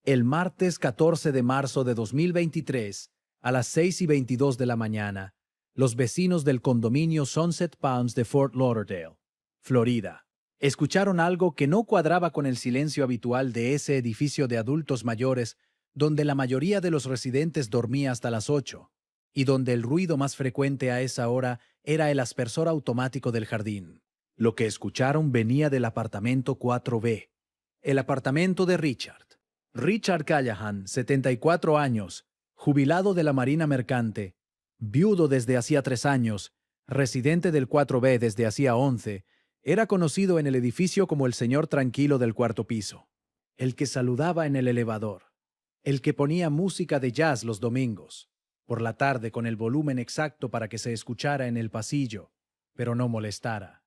El martes 14 de marzo de 2023, a las 6:22 de la mañana, los vecinos del condominio Sunset Palms de Fort Lauderdale, Florida, escucharon algo que no cuadraba con el silencio habitual de ese edificio de adultos mayores donde la mayoría de los residentes dormía hasta las 8 y donde el ruido más frecuente a esa hora era el aspersor automático del jardín. Lo que escucharon venía del apartamento 4B, el apartamento de Richard. Richard Callahan, 74 años, jubilado de la Marina Mercante, viudo desde hacía 3 años, residente del 4B desde hacía 11, era conocido en el edificio como el señor tranquilo del cuarto piso, el que saludaba en el elevador, el que ponía música de jazz los domingos, por la tarde con el volumen exacto para que se escuchara en el pasillo, pero no molestara.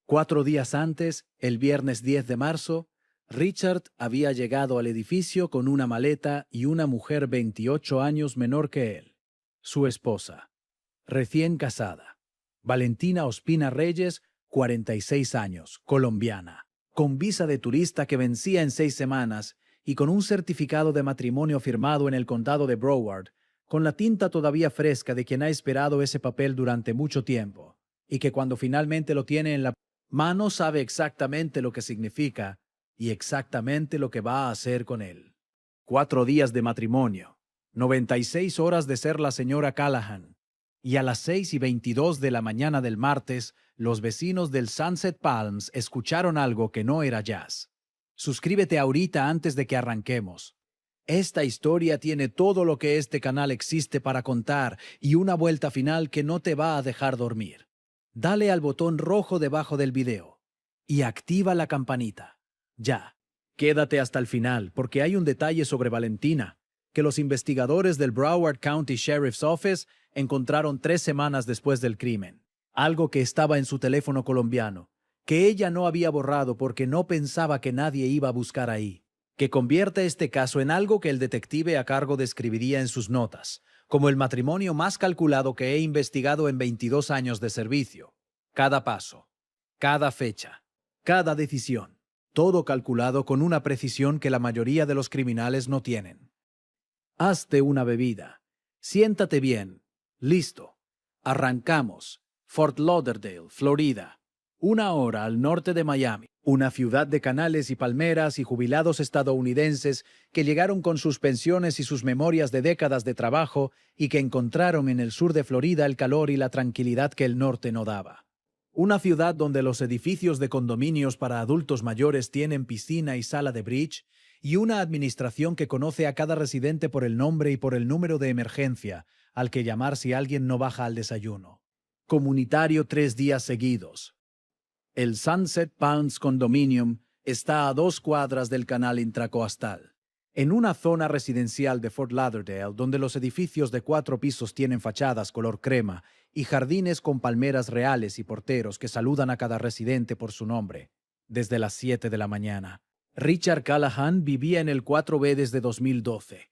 4 días antes, el viernes 10 de marzo, Richard había llegado al edificio con una maleta y una mujer 28 años menor que él, su esposa, recién casada, Valentina Ospina Reyes, 46 años, colombiana, con visa de turista que vencía en 6 semanas y con un certificado de matrimonio firmado en el condado de Broward, con la tinta todavía fresca de quien ha esperado ese papel durante mucho tiempo, y que cuando finalmente lo tiene en la mano sabe exactamente lo que significa y exactamente lo que va a hacer con él. 4 días de matrimonio, 96 horas de ser la señora Callahan, y a las 6:22 de la mañana del martes, los vecinos del Sunset Palms escucharon algo que no era jazz. Suscríbete ahorita antes de que arranquemos. Esta historia tiene todo lo que este canal existe para contar y una vuelta final que no te va a dejar dormir. Dale al botón rojo debajo del video y activa la campanita. Ya. Quédate hasta el final porque hay un detalle sobre Valentina que los investigadores del Broward County Sheriff's Office encontraron 3 semanas después del crimen. Algo que estaba en su teléfono colombiano, que ella no había borrado porque no pensaba que nadie iba a buscar ahí, que convierte este caso en algo que el detective a cargo describiría en sus notas, como el matrimonio más calculado que he investigado en 22 años de servicio. Cada paso, cada fecha, cada decisión, todo calculado con una precisión que la mayoría de los criminales no tienen. Hazte una bebida. Siéntate bien. Listo. Arrancamos. Fort Lauderdale, Florida. 1 hora al norte de Miami. Una ciudad de canales y palmeras y jubilados estadounidenses que llegaron con sus pensiones y sus memorias de décadas de trabajo y que encontraron en el sur de Florida el calor y la tranquilidad que el norte no daba. Una ciudad donde los edificios de condominios para adultos mayores tienen piscina y sala de bridge, y una administración que conoce a cada residente por el nombre y por el número de emergencia, al que llamar si alguien no baja al desayuno. Comunitario 3 días seguidos. El Sunset Palms Condominium está a 2 cuadras del canal intracoastal, en una zona residencial de Fort Lauderdale donde los edificios de 4 pisos tienen fachadas color crema y jardines con palmeras reales y porteros que saludan a cada residente por su nombre, desde las 7 de la mañana. Richard Callahan vivía en el 4B desde 2012.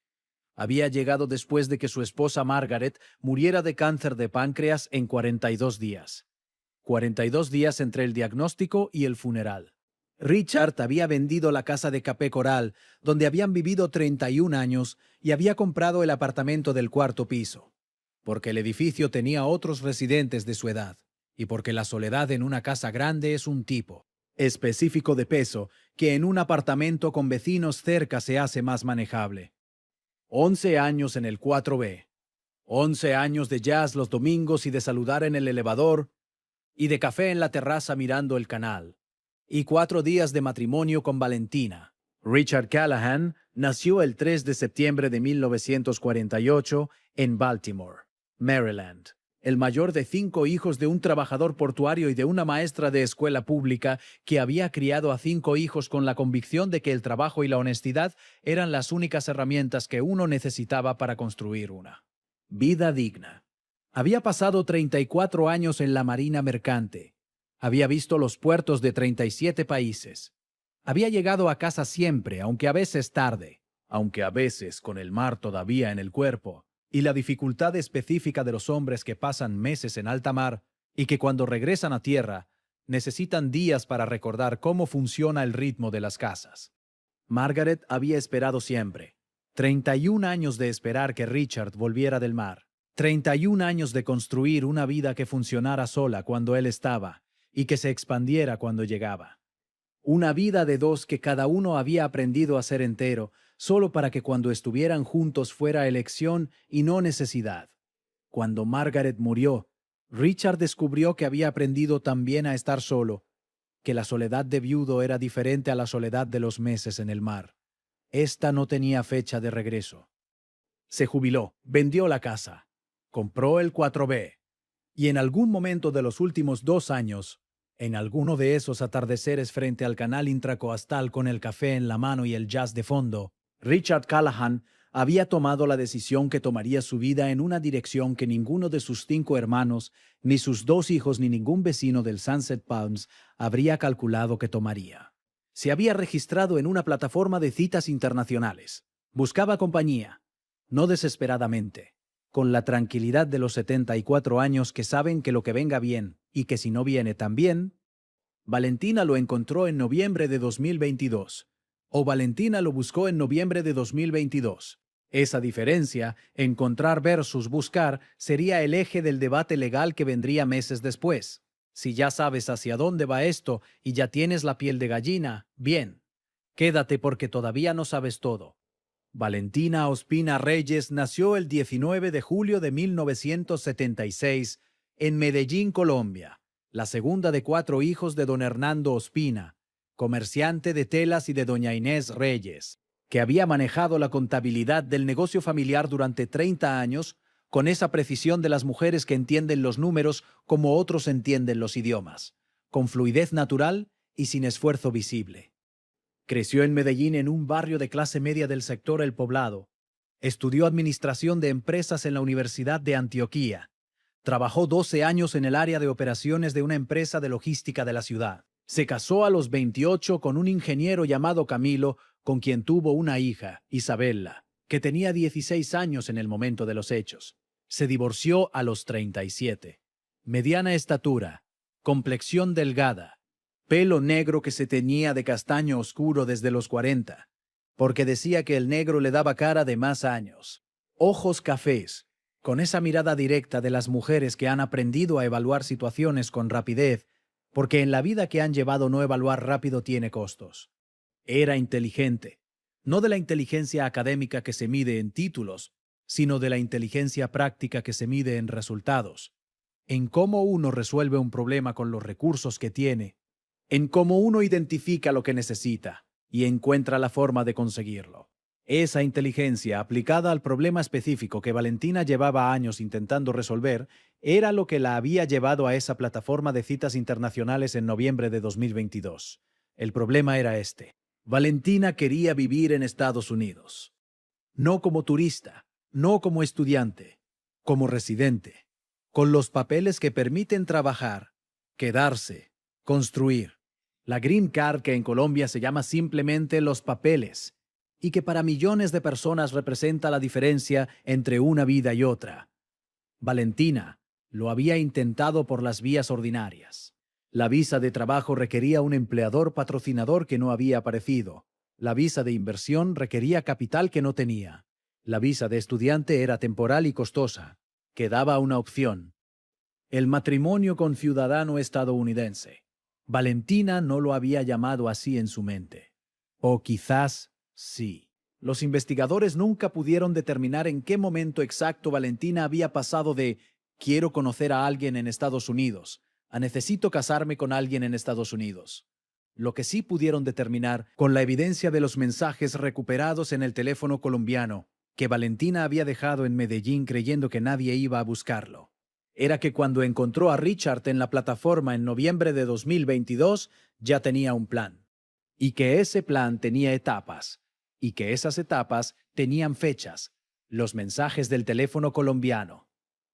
Había llegado después de que su esposa Margaret muriera de cáncer de páncreas en 42 días. 42 días entre el diagnóstico y el funeral. Richard había vendido la casa de Capé Coral, donde habían vivido 31 años, y había comprado el apartamento del 4.º piso, porque el edificio tenía otros residentes de su edad, y porque la soledad en una casa grande es un tipo específico de peso que en un apartamento con vecinos cerca se hace más manejable. 11 años en el 4B, 11 años de jazz los domingos y de saludar en el elevador y de café en la terraza mirando el canal, y 4 días de matrimonio con Valentina. Richard Callahan nació el 3 de septiembre de 1948 en Baltimore, Maryland, el mayor de 5 hijos de un trabajador portuario y de una maestra de escuela pública que había criado a 5 hijos con la convicción de que el trabajo y la honestidad eran las únicas herramientas que uno necesitaba para construir una vida digna. Había pasado 34 años en la Marina Mercante. Había visto los puertos de 37 países. Había llegado a casa siempre, aunque a veces tarde, aunque a veces con el mar todavía en el cuerpo, y la dificultad específica de los hombres que pasan meses en alta mar y que cuando regresan a tierra necesitan días para recordar cómo funciona el ritmo de las casas. Margaret había esperado siempre. 31 años de esperar que Richard volviera del mar. 31 años de construir una vida que funcionara sola cuando él estaba y que se expandiera cuando llegaba. Una vida de dos que cada uno había aprendido a ser entero, solo para que cuando estuvieran juntos fuera elección y no necesidad. Cuando Margaret murió, Richard descubrió que había aprendido también a estar solo, que la soledad de viudo era diferente a la soledad de los meses en el mar. Esta no tenía fecha de regreso. Se jubiló, vendió la casa, compró el 4B, y en algún momento de los últimos 2 años, en alguno de esos atardeceres frente al canal intracoastal con el café en la mano y el jazz de fondo, Richard Callahan había tomado la decisión que tomaría su vida en una dirección que ninguno de sus 5 hermanos, ni sus 2 hijos, ni ningún vecino del Sunset Palms habría calculado que tomaría. Se había registrado en una plataforma de citas internacionales. Buscaba compañía, no desesperadamente, con la tranquilidad de los 74 años que saben que lo que venga bien y que si no viene también. Valentina lo encontró en noviembre de 2022. O Valentina lo buscó en noviembre de 2022. Esa diferencia, encontrar versus buscar, sería el eje del debate legal que vendría meses después. Si ya sabes hacia dónde va esto y ya tienes la piel de gallina, bien. Quédate porque todavía no sabes todo. Valentina Ospina Reyes nació el 19 de julio de 1976 en Medellín, Colombia, la segunda de 4 hijos de don Hernando Ospina, comerciante de telas, y de doña Inés Reyes, que había manejado la contabilidad del negocio familiar durante 30 años, con esa precisión de las mujeres que entienden los números como otros entienden los idiomas, con fluidez natural y sin esfuerzo visible. Creció en Medellín en un barrio de clase media del sector El Poblado. Estudió administración de empresas en la Universidad de Antioquia. Trabajó 12 años en el área de operaciones de una empresa de logística de la ciudad. Se casó a los 28 con un ingeniero llamado Camilo, con quien tuvo una hija, Isabella, que tenía 16 años en el momento de los hechos. Se divorció a los 37. Mediana estatura, complexión delgada, pelo negro que se teñía de castaño oscuro desde los 40, porque decía que el negro le daba cara de más años. Ojos cafés, con esa mirada directa de las mujeres que han aprendido a evaluar situaciones con rapidez, porque en la vida que han llevado no evaluar rápido tiene costos. Era inteligente, no de la inteligencia académica que se mide en títulos, sino de la inteligencia práctica que se mide en resultados, en cómo uno resuelve un problema con los recursos que tiene, en cómo uno identifica lo que necesita y encuentra la forma de conseguirlo. Esa inteligencia aplicada al problema específico que Valentina llevaba años intentando resolver era lo que la había llevado a esa plataforma de citas internacionales en noviembre de 2022. El problema era este. Valentina quería vivir en Estados Unidos. No como turista, no como estudiante, como residente, con los papeles que permiten trabajar, quedarse, construir. La Green Card, que en Colombia se llama simplemente los papeles, y que para millones de personas representa la diferencia entre una vida y otra. Valentina lo había intentado por las vías ordinarias. La visa de trabajo requería un empleador patrocinador que no había aparecido. La visa de inversión requería capital que no tenía. La visa de estudiante era temporal y costosa. Quedaba una opción: el matrimonio con ciudadano estadounidense. Valentina no lo había llamado así en su mente. O quizás sí. Los investigadores nunca pudieron determinar en qué momento exacto Valentina había pasado de «quiero conocer a alguien en Estados Unidos» a «necesito casarme con alguien en Estados Unidos». Lo que sí pudieron determinar, con la evidencia de los mensajes recuperados en el teléfono colombiano, que Valentina había dejado en Medellín creyendo que nadie iba a buscarlo, era que cuando encontró a Richard en la plataforma en noviembre de 2022, ya tenía un plan. Y que ese plan tenía etapas. Y que esas etapas tenían fechas. Los mensajes del teléfono colombiano.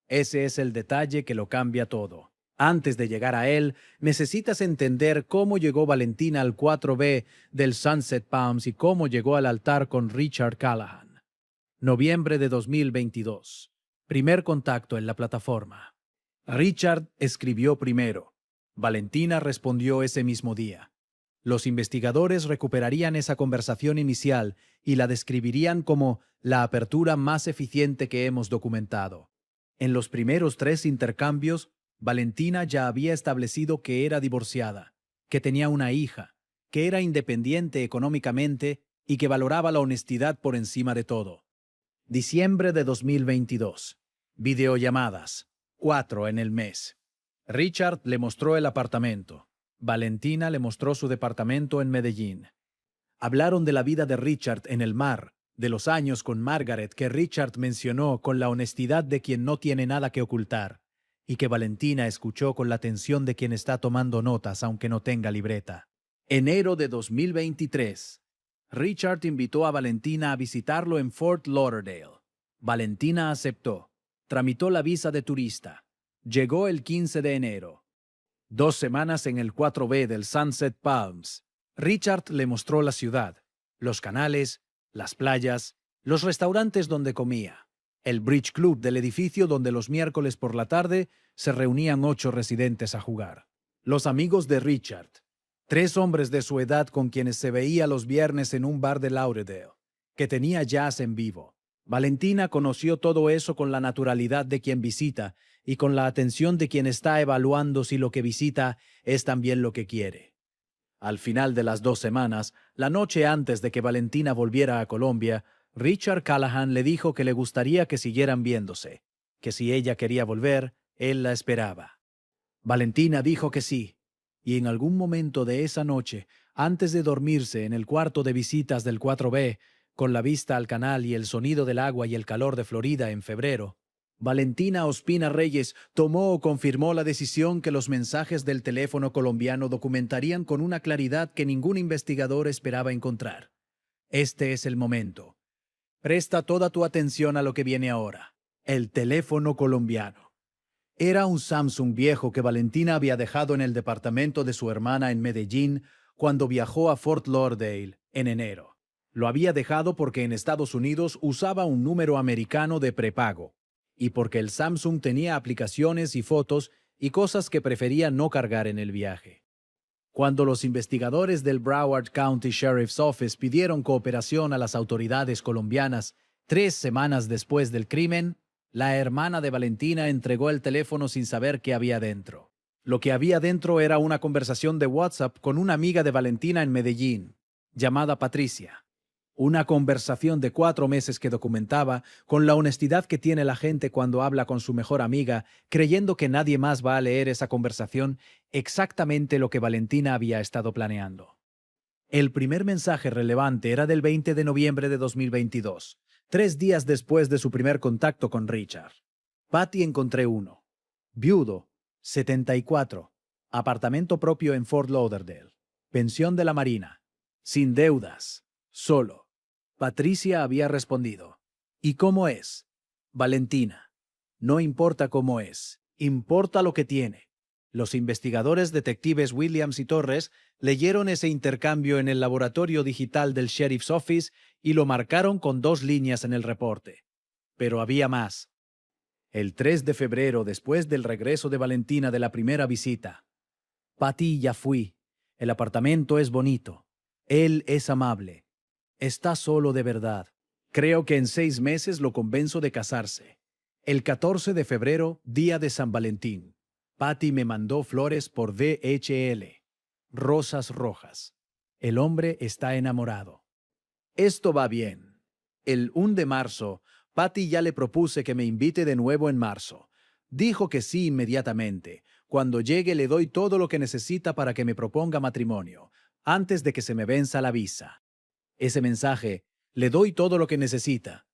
Ese es el detalle que lo cambia todo. Antes de llegar a él, necesitas entender cómo llegó Valentina al 4B del Sunset Palms y cómo llegó al altar con Richard Callahan. Noviembre de 2022. Primer contacto en la plataforma. Richard escribió primero. Valentina respondió ese mismo día. Los investigadores recuperarían esa conversación inicial y la describirían como la apertura más eficiente que hemos documentado. En los primeros 3 intercambios, Valentina ya había establecido que era divorciada, que tenía una hija, que era independiente económicamente y que valoraba la honestidad por encima de todo. Diciembre de 2022. Videollamadas. 4 en el mes. Richard le mostró el apartamento. Valentina le mostró su departamento en Medellín. Hablaron de la vida de Richard en el mar, de los años con Margaret que Richard mencionó con la honestidad de quien no tiene nada que ocultar, y que Valentina escuchó con la atención de quien está tomando notas aunque no tenga libreta. Enero de 2023. Richard invitó a Valentina a visitarlo en Fort Lauderdale. Valentina aceptó. Tramitó la visa de turista. Llegó el 15 de enero. 2 semanas en el 4B del Sunset Palms. Richard le mostró la ciudad, los canales, las playas, los restaurantes donde comía, el bridge club del edificio donde los miércoles por la tarde se reunían 8 residentes a jugar. Los amigos de Richard, 3 hombres de su edad con quienes se veía los viernes en un bar de Lauderdale, que tenía jazz en vivo. Valentina conoció todo eso con la naturalidad de quien visita y con la atención de quien está evaluando si lo que visita es también lo que quiere. Al final de las 2 semanas, la noche antes de que Valentina volviera a Colombia, Richard Callahan le dijo que le gustaría que siguieran viéndose, que si ella quería volver, él la esperaba. Valentina dijo que sí, y en algún momento de esa noche, antes de dormirse en el cuarto de visitas del 4B, con la vista al canal y el sonido del agua y el calor de Florida en febrero, Valentina Ospina Reyes tomó o confirmó la decisión que los mensajes del teléfono colombiano documentarían con una claridad que ningún investigador esperaba encontrar. Este es el momento. Presta toda tu atención a lo que viene ahora. El teléfono colombiano. Era un Samsung viejo que Valentina había dejado en el departamento de su hermana en Medellín cuando viajó a Fort Lauderdale en enero. Lo había dejado porque en Estados Unidos usaba un número americano de prepago y porque el Samsung tenía aplicaciones y fotos y cosas que prefería no cargar en el viaje. Cuando los investigadores del Broward County Sheriff's Office pidieron cooperación a las autoridades colombianas 3 semanas después del crimen, la hermana de Valentina entregó el teléfono sin saber qué había dentro. Lo que había dentro era una conversación de WhatsApp con una amiga de Valentina en Medellín, llamada Patricia. Una conversación de 4 meses que documentaba, con la honestidad que tiene la gente cuando habla con su mejor amiga, creyendo que nadie más va a leer esa conversación, exactamente lo que Valentina había estado planeando. El primer mensaje relevante era del 20 de noviembre de 2022, 3 días después de su primer contacto con Richard. Patty encontré uno. Viudo, 74. Apartamento propio en Fort Lauderdale. Pensión de la Marina. Sin deudas. Solo. Patricia había respondido. ¿Y cómo es? Valentina. No importa cómo es. Importa lo que tiene. Los investigadores detectives Williams y Torres leyeron ese intercambio en el laboratorio digital del Sheriff's Office y lo marcaron con 2 líneas en el reporte. Pero había más. El 3 de febrero, después del regreso de Valentina de la primera visita. Patty, ya fui. El apartamento es bonito. Él es amable. Está solo de verdad. Creo que en 6 meses lo convenzo de casarse. El 14 de febrero, día de San Valentín. Patty me mandó flores por DHL. Rosas rojas. El hombre está enamorado. Esto va bien. El 1 de marzo, Patty ya le propuse que me invite de nuevo en marzo. Dijo que sí inmediatamente. Cuando llegue le doy todo lo que necesita para que me proponga matrimonio, antes de que se me venza la visa. Ese mensaje, le doy todo lo que necesita,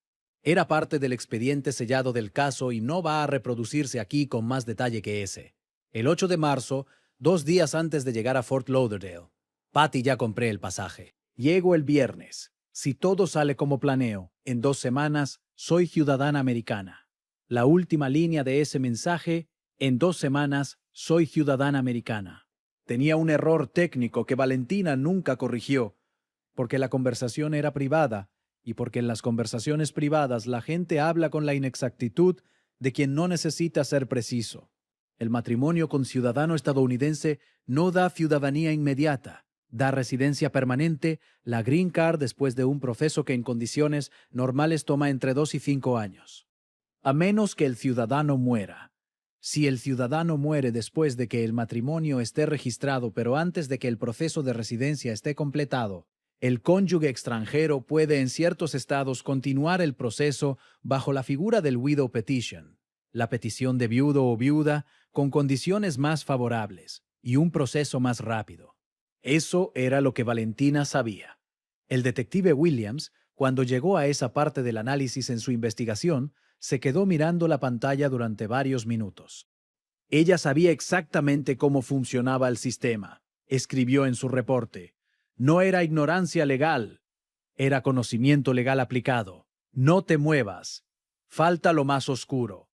era parte del expediente sellado del caso y no va a reproducirse aquí con más detalle que ese. El 8 de marzo, 2 días antes de llegar a Fort Lauderdale. Patty, ya compré el pasaje. Llego el viernes. Si todo sale como planeo, en 2 semanas soy ciudadana americana. La última línea de ese mensaje, en 2 semanas soy ciudadana americana. Tenía un error técnico que Valentina nunca corrigió, porque la conversación era privada y porque en las conversaciones privadas la gente habla con la inexactitud de quien no necesita ser preciso. El matrimonio con ciudadano estadounidense no da ciudadanía inmediata, Da residencia permanente, la Green Card después de un proceso que en condiciones normales toma entre 2 y 5 años. A menos que el ciudadano muera. Si el ciudadano muere después de que el matrimonio esté registrado pero antes de que el proceso de residencia esté completado, el cónyuge extranjero puede en ciertos estados continuar el proceso bajo la figura del widow petition, la petición de viudo o viuda con condiciones más favorables y un proceso más rápido. Eso era lo que Valentina sabía. El detective Williams, cuando llegó a esa parte del análisis en su investigación, se quedó mirando la pantalla durante varios minutos. Ella sabía exactamente cómo funcionaba el sistema, escribió en su reporte. No era ignorancia legal, era conocimiento legal aplicado. No te muevas. Falta lo más oscuro.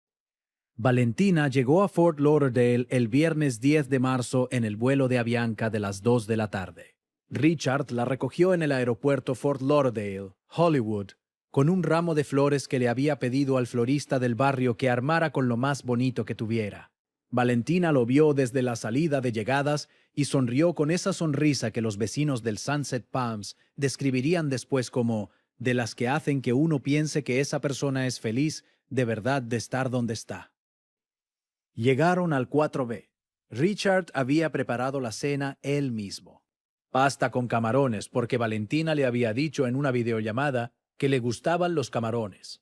Valentina llegó a Fort Lauderdale el viernes 10 de marzo en el vuelo de Avianca de las 2 de la tarde. Richard la recogió en el aeropuerto Fort Lauderdale, Hollywood, con un ramo de flores que le había pedido al florista del barrio que armara con lo más bonito que tuviera. Valentina lo vio desde la salida de llegadas y sonrió con esa sonrisa que los vecinos del Sunset Palms describirían después como de las que hacen que uno piense que esa persona es feliz de verdad de estar donde está. Llegaron al 4B. Richard había preparado la cena él mismo. Pasta con camarones, porque Valentina le había dicho en una videollamada que le gustaban los camarones.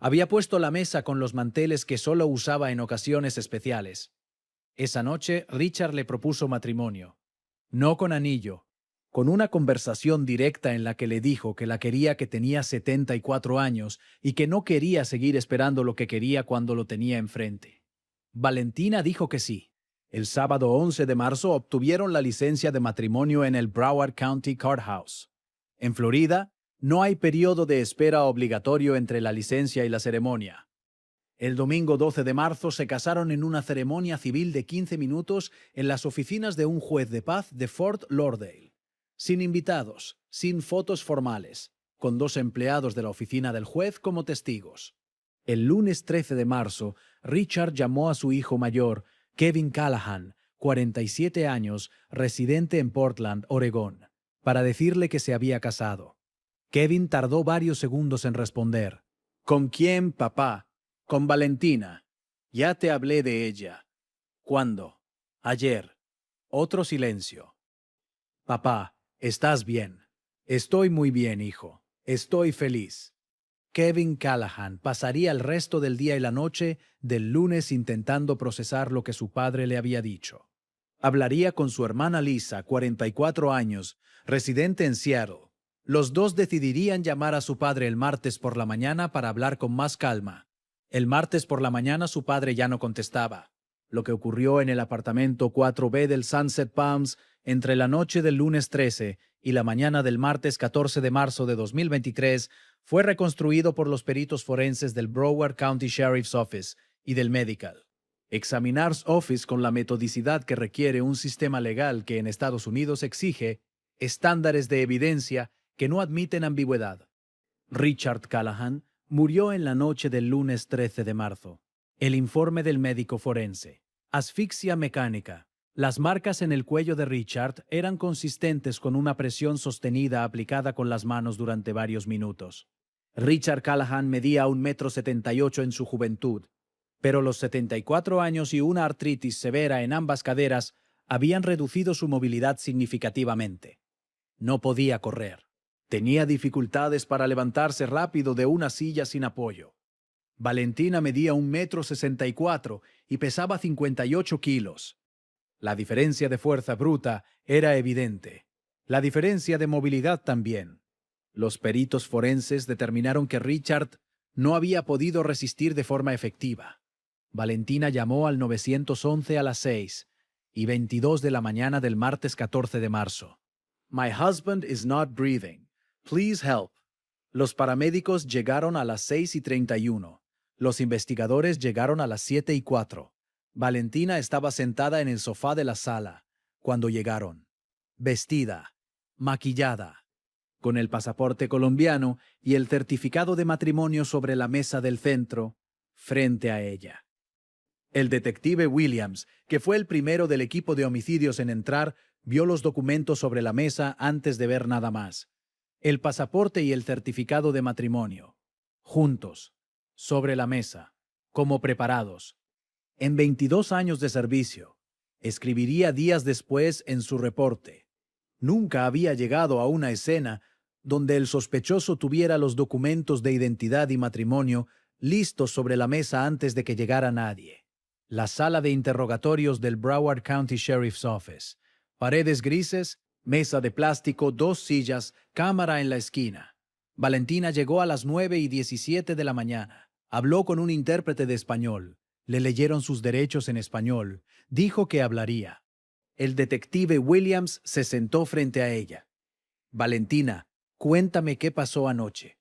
Había puesto la mesa con los manteles que solo usaba en ocasiones especiales. Esa noche, Richard le propuso matrimonio. No con anillo, con una conversación directa en la que le dijo que la quería que tenía 74 años y que no quería seguir esperando lo que quería cuando lo tenía enfrente. Valentina dijo que sí. El sábado 11 de marzo obtuvieron la licencia de matrimonio en el Broward County Courthouse. En Florida, no hay periodo de espera obligatorio entre la licencia y la ceremonia. El domingo 12 de marzo se casaron en una ceremonia civil de 15 minutos en las oficinas de un juez de paz de Fort Lauderdale. Sin invitados, sin fotos formales, con 2 empleados de la oficina del juez como testigos. El lunes 13 de marzo, Richard llamó a su hijo mayor, Kevin Callahan, 47 años, residente en Portland, Oregón, para decirle que se había casado. Kevin tardó varios segundos en responder. ¿Con quién, papá? Con Valentina. Ya te hablé de ella. ¿Cuándo? Ayer. Otro silencio. Papá, ¿estás bien? Estoy muy bien, hijo. Estoy feliz. Kevin Callahan pasaría el resto del día y la noche del lunes intentando procesar lo que su padre le había dicho. Hablaría con su hermana Lisa, 44 años, residente en Seattle. Los dos decidirían llamar a su padre el martes por la mañana para hablar con más calma. El martes por la mañana su padre ya no contestaba. Lo que ocurrió en el apartamento 4B del Sunset Palms entre la noche del lunes 13 y la mañana del martes 14 de marzo de 2023 fue reconstruido por los peritos forenses del Broward County Sheriff's Office y del Medical Examiner's Office con la metodicidad que requiere un sistema legal que en Estados Unidos exige estándares de evidencia que no admiten ambigüedad. Richard Callahan murió en la noche del lunes 13 de marzo. El informe del médico forense. Asfixia mecánica. Las marcas en el cuello de Richard eran consistentes con una presión sostenida aplicada con las manos durante varios minutos. Richard Callahan medía 1,78 m en su juventud, pero los 74 años y una artritis severa en ambas caderas habían reducido su movilidad significativamente. No podía correr. Tenía dificultades para levantarse rápido de una silla sin apoyo. Valentina medía 1,64 m y pesaba 58 kilos. La diferencia de fuerza bruta era evidente. La diferencia de movilidad también. Los peritos forenses determinaron que Richard no había podido resistir de forma efectiva. Valentina llamó al 911 a las 6:22 de la mañana del martes 14 de marzo. My husband is not breathing. Please help. Los paramédicos llegaron a las 6:31. Los investigadores llegaron a las 7:04. Valentina estaba sentada en el sofá de la sala cuando llegaron. Vestida, maquillada, con el pasaporte colombiano y el certificado de matrimonio sobre la mesa del centro, frente a ella. El detective Williams, que fue el primero del equipo de homicidios en entrar, Vio los documentos sobre la mesa antes de ver nada más. El pasaporte y el certificado de matrimonio. Juntos. Sobre la mesa. Como preparados. En 22 años de servicio. Escribiría días después en su reporte. Nunca había llegado a una escena donde el sospechoso tuviera los documentos de identidad y matrimonio listos sobre la mesa antes de que llegara nadie. La sala de interrogatorios del Broward County Sheriff's Office. Paredes grises, mesa de plástico, 2 sillas, cámara en la esquina. Valentina llegó a las 9:17 de la mañana. Habló con un intérprete de español. Le leyeron sus derechos en español. Dijo que hablaría. El detective Williams se sentó frente a ella. Valentina, cuéntame qué pasó anoche.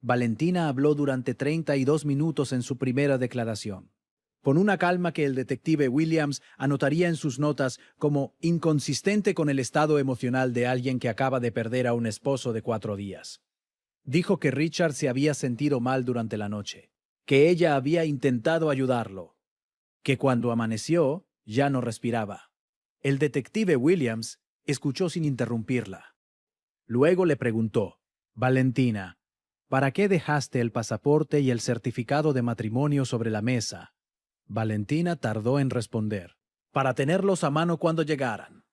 Valentina habló durante 32 minutos en su primera declaración, con una calma que el detective Williams anotaría en sus notas como inconsistente con el estado emocional de alguien que acaba de perder a un esposo de 4 días. Dijo que Richard se había sentido mal durante la noche, que ella había intentado ayudarlo, que cuando amaneció ya no respiraba. El detective Williams escuchó sin interrumpirla. Luego le preguntó, Valentina, ¿para qué dejaste el pasaporte y el certificado de matrimonio sobre la mesa? Valentina tardó en responder. Para tenerlos a mano cuando llegaran.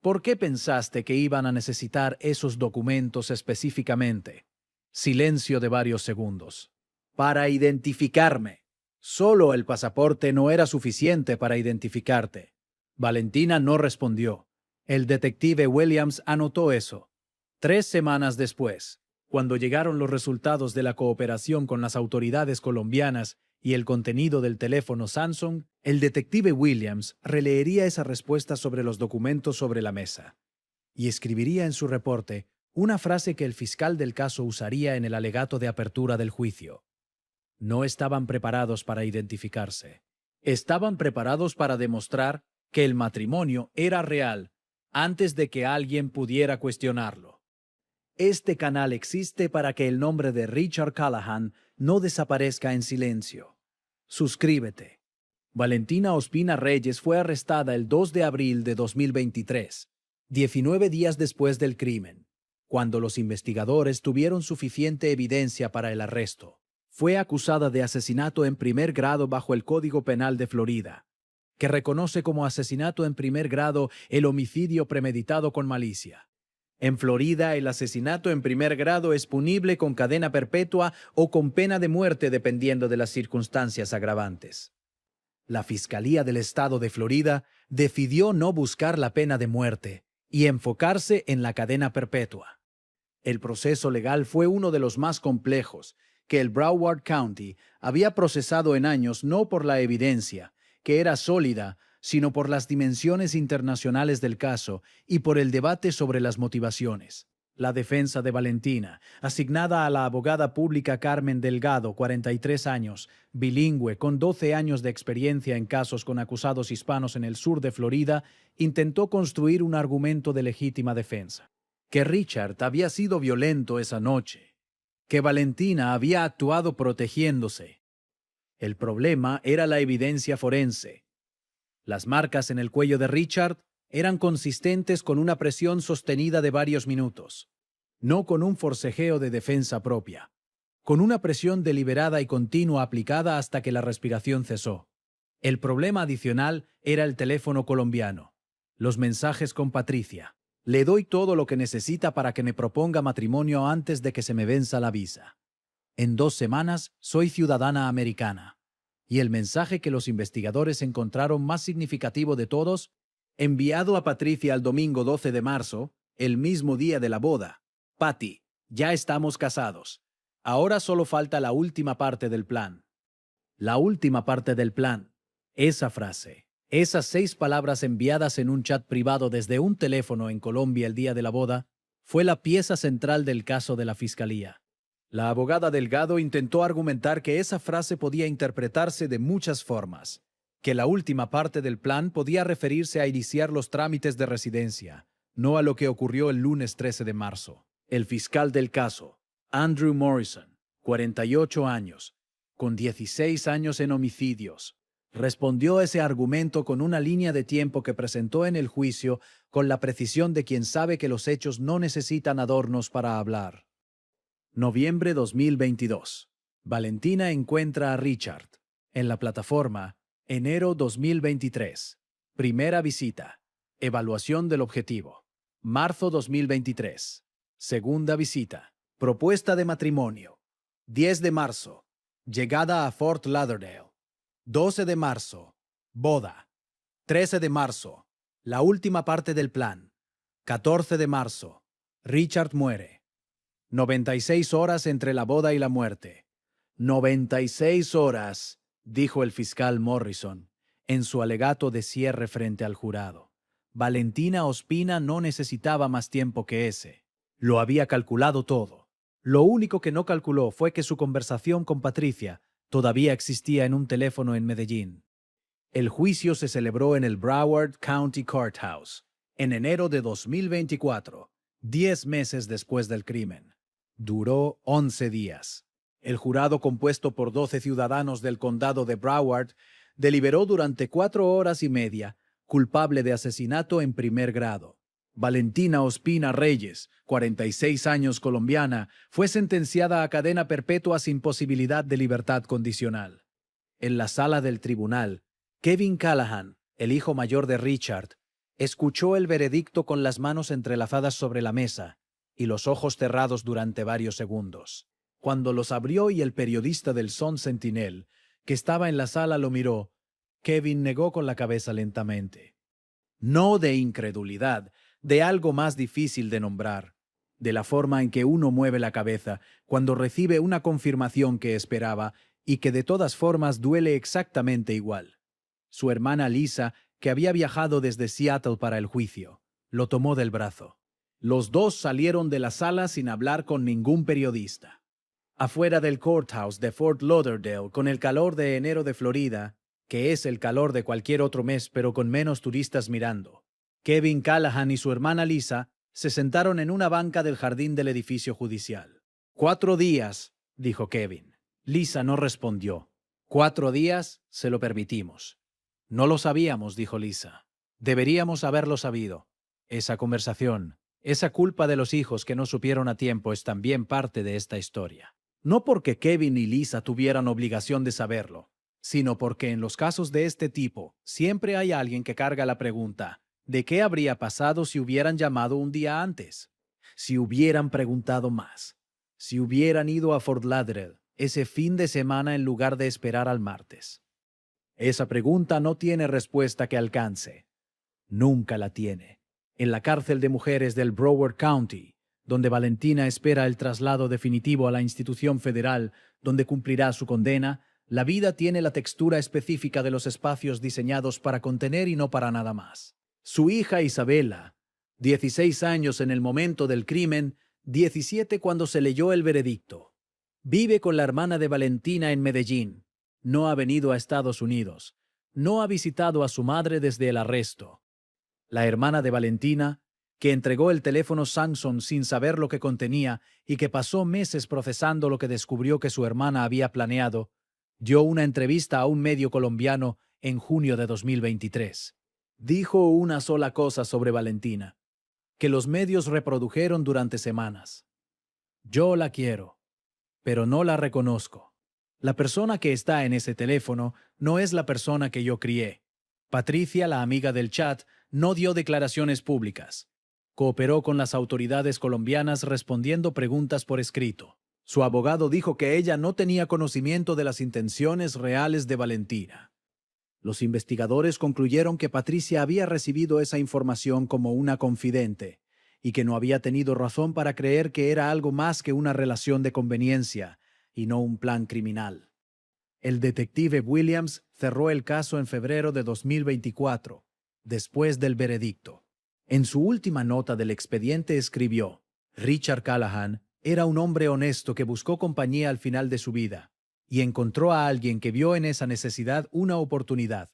¿Por qué pensaste que iban a necesitar esos documentos específicamente? Silencio de varios segundos. Para identificarme. Solo el pasaporte no era suficiente para identificarte. Valentina no respondió. El detective Williams anotó eso. 3 semanas después, cuando llegaron los resultados de la cooperación con las autoridades colombianas y el contenido del teléfono Samsung, el detective Williams releería esa respuesta sobre los documentos sobre la mesa y escribiría en su reporte una frase que el fiscal del caso usaría en el alegato de apertura del juicio. No estaban preparados para identificarse. Estaban preparados para demostrar que el matrimonio era real antes de que alguien pudiera cuestionarlo. Este canal existe para que el nombre de Richard Callahan no desaparezca en silencio. Suscríbete. Valentina Ospina Reyes fue arrestada el 2 de abril de 2023, 19 días después del crimen, cuando los investigadores tuvieron suficiente evidencia para el arresto. Fue acusada de asesinato en primer grado bajo el Código Penal de Florida, que reconoce como asesinato en primer grado el homicidio premeditado con malicia. En Florida, el asesinato en primer grado es punible con cadena perpetua o con pena de muerte dependiendo de las circunstancias agravantes. La Fiscalía del Estado de Florida decidió no buscar la pena de muerte y enfocarse en la cadena perpetua. El proceso legal fue uno de los más complejos que el Broward County había procesado en años, no por la evidencia, que era sólida, sino por las dimensiones internacionales del caso y por el debate sobre las motivaciones. La defensa de Valentina, asignada a la abogada pública Carmen Delgado, 43 años, bilingüe, con 12 años de experiencia en casos con acusados hispanos en el sur de Florida, intentó construir un argumento de legítima defensa. Que Richard había sido violento esa noche, que Valentina había actuado protegiéndose. El problema era la evidencia forense. Las marcas en el cuello de Richard eran consistentes con una presión sostenida de varios minutos, no con un forcejeo de defensa propia, con una presión deliberada y continua aplicada hasta que la respiración cesó. El problema adicional era el teléfono colombiano, los mensajes con Patricia. Le doy todo lo que necesita para que me proponga matrimonio antes de que se me venza la visa. En 2 semanas soy ciudadana americana. Y el mensaje que los investigadores encontraron más significativo de todos, enviado a Patricia el domingo 12 de marzo, el mismo día de la boda. Patty, ya estamos casados. Ahora solo falta la última parte del plan. La última parte del plan. Esa frase. Esas 6 palabras enviadas en un chat privado desde un teléfono en Colombia el día de la boda, fue la pieza central del caso de la Fiscalía. La abogada Delgado intentó argumentar que esa frase podía interpretarse de muchas formas, que la última parte del plan podía referirse a iniciar los trámites de residencia, no a lo que ocurrió el lunes 13 de marzo. El fiscal del caso, Andrew Morrison, 48 años, con 16 años en homicidios, Respondió ese argumento con una línea de tiempo que presentó en el juicio con la precisión de quien sabe que los hechos no necesitan adornos para hablar. Noviembre 2022. Valentina encuentra a Richard. En la plataforma, enero 2023. Primera visita. Evaluación del objetivo. Marzo 2023. Segunda visita. Propuesta de matrimonio. 10 de marzo. Llegada a Fort Lauderdale. 12 de marzo. Boda. 13 de marzo. La última parte del plan. 14 de marzo. Richard muere. 96 horas entre la boda y la muerte. 96 horas, dijo el fiscal Morrison, en su alegato de cierre frente al jurado. Valentina Ospina no necesitaba más tiempo que ese. Lo había calculado todo. Lo único que no calculó fue que su conversación con Patricia todavía existía en un teléfono en Medellín. El juicio se celebró en el Broward County Courthouse, en enero de 2024, 10 meses después del crimen. Duró 11 días. El jurado, compuesto por 12 ciudadanos del condado de Broward, deliberó durante 4 horas y media, culpable de asesinato en primer grado. Valentina Ospina Reyes, 46 años, colombiana, fue sentenciada a cadena perpetua sin posibilidad de libertad condicional. En la sala del tribunal, Kevin Callahan, el hijo mayor de Richard, escuchó el veredicto con las manos entrelazadas sobre la mesa y los ojos cerrados durante varios segundos. Cuando los abrió y el periodista del Sun Sentinel, que estaba en la sala, lo miró, Kevin negó con la cabeza lentamente. No de incredulidad, de algo más difícil de nombrar, de la forma en que uno mueve la cabeza cuando recibe una confirmación que esperaba y que de todas formas duele exactamente igual. Su hermana Lisa, que había viajado desde Seattle para el juicio, lo tomó del brazo. Los dos salieron de la sala sin hablar con ningún periodista. Afuera del courthouse de Fort Lauderdale, con el calor de enero de Florida, que es el calor de cualquier otro mes pero con menos turistas mirando, Kevin Callahan y su hermana Lisa se sentaron en una banca del jardín del edificio judicial. 4 días, dijo Kevin. Lisa no respondió. 4 días, se lo permitimos. No lo sabíamos, dijo Lisa. Deberíamos haberlo sabido. Esa conversación, esa culpa de los hijos que no supieron a tiempo es también parte de esta historia. No porque Kevin y Lisa tuvieran obligación de saberlo, sino porque en los casos de este tipo siempre hay alguien que carga la pregunta ¿de qué habría pasado si hubieran llamado un día antes? Si hubieran preguntado más. Si hubieran ido a Fort Lauderdale ese fin de semana en lugar de esperar al martes. Esa pregunta no tiene respuesta que alcance. Nunca la tiene. En la cárcel de mujeres del Broward County, donde Valentina espera el traslado definitivo a la institución federal donde cumplirá su condena, la vida tiene la textura específica de los espacios diseñados para contener y no para nada más. Su hija Isabela, 16 años en el momento del crimen, 17 cuando se leyó el veredicto. Vive con la hermana de Valentina en Medellín. No ha venido a Estados Unidos. No ha visitado a su madre desde el arresto. La hermana de Valentina, que entregó el teléfono Samsung sin saber lo que contenía y que pasó meses procesando lo que descubrió que su hermana había planeado, dio una entrevista a un medio colombiano en junio de 2023. Dijo una sola cosa sobre Valentina, que los medios reprodujeron durante semanas. Yo la quiero, pero no la reconozco. La persona que está en ese teléfono no es la persona que yo crié. Patricia, la amiga del chat, no dio declaraciones públicas. Cooperó con las autoridades colombianas respondiendo preguntas por escrito. Su abogado dijo que ella no tenía conocimiento de las intenciones reales de Valentina. Los investigadores concluyeron que Patricia había recibido esa información como una confidente y que no había tenido razón para creer que era algo más que una relación de conveniencia y no un plan criminal. El detective Williams cerró el caso en febrero de 2024, después del veredicto. En su última nota del expediente escribió: Richard Callahan era un hombre honesto que buscó compañía al final de su vida y encontró a alguien que vio en esa necesidad una oportunidad.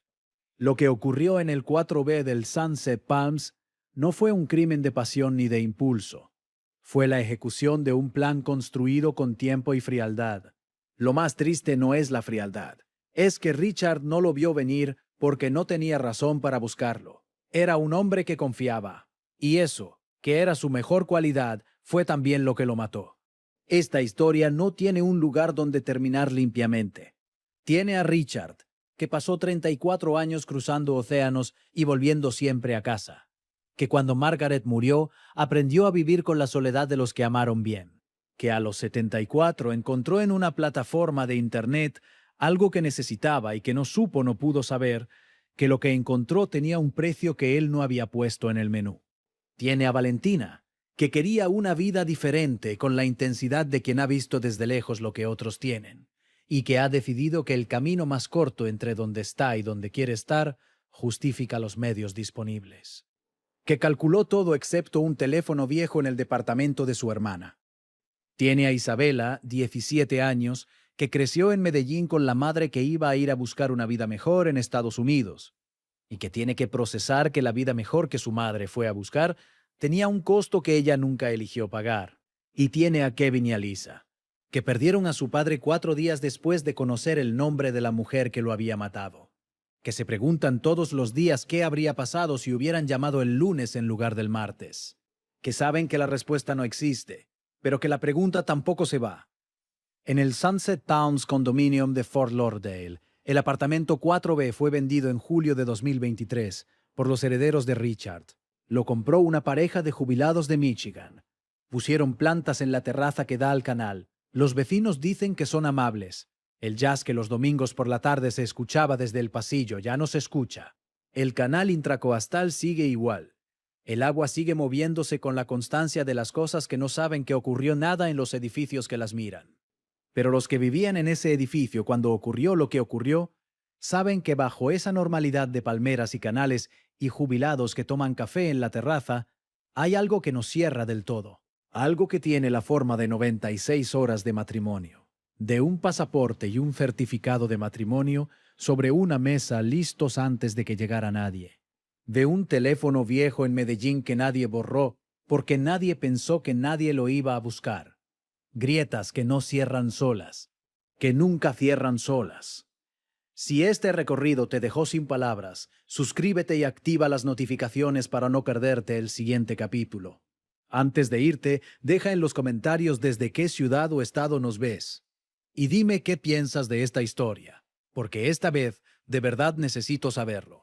Lo que ocurrió en el 4B del Sunset Palms no fue un crimen de pasión ni de impulso. Fue la ejecución de un plan construido con tiempo y frialdad. Lo más triste no es la frialdad, Es que Richard no lo vio venir porque no tenía razón para buscarlo. Era un hombre que confiaba. Y eso, que era su mejor cualidad, fue también lo que lo mató. Esta historia no tiene un lugar donde terminar limpiamente. Tiene a Richard, que pasó 34 años cruzando océanos y volviendo siempre a casa. Que cuando Margaret murió, aprendió a vivir con la soledad de los que amaron bien. Que a los 74 encontró en una plataforma de Internet algo que necesitaba y que no supo, no pudo saber, que lo que encontró tenía un precio que él no había puesto en el menú. Tiene a Valentina, que quería una vida diferente con la intensidad de quien ha visto desde lejos lo que otros tienen, y que ha decidido que el camino más corto entre donde está y donde quiere estar justifica los medios disponibles. Que calculó todo excepto un teléfono viejo en el departamento de su hermana. Tiene a Isabela, 17 años, que creció en Medellín con la madre que iba a ir a buscar una vida mejor en Estados Unidos, y que tiene que procesar que la vida mejor que su madre fue a buscar tenía un costo que ella nunca eligió pagar. Y tiene a Kevin y a Lisa, que perdieron a su padre 4 días después de conocer el nombre de la mujer que lo había matado. Que se preguntan todos los días qué habría pasado si hubieran llamado el lunes en lugar del martes. Que saben que la respuesta no existe, pero que la pregunta tampoco se va. En el Sunset Towns Condominium de Fort Lauderdale, el apartamento 4B fue vendido en julio de 2023 por los herederos de Richard. Lo compró una pareja de jubilados de Michigan. Pusieron plantas en la terraza que da al canal. Los vecinos dicen que son amables. El jazz que los domingos por la tarde se escuchaba desde el pasillo ya no se escucha. El canal intracoastal sigue igual. El agua sigue moviéndose con la constancia de las cosas que no saben que ocurrió nada en los edificios que las miran. Pero los que vivían en ese edificio cuando ocurrió lo que ocurrió, saben que bajo esa normalidad de palmeras y canales y jubilados que toman café en la terraza, hay algo que nos cierra del todo. Algo que tiene la forma de 96 horas de matrimonio, de un pasaporte y un certificado de matrimonio sobre una mesa listos antes de que llegara nadie. De un teléfono viejo en Medellín que nadie borró porque nadie pensó que nadie lo iba a buscar. Grietas que no cierran solas, que nunca cierran solas. Si este recorrido te dejó sin palabras, suscríbete y activa las notificaciones para no perderte el siguiente capítulo. Antes de irte, deja en los comentarios desde qué ciudad o estado nos ves. Y dime qué piensas de esta historia, porque esta vez de verdad necesito saberlo.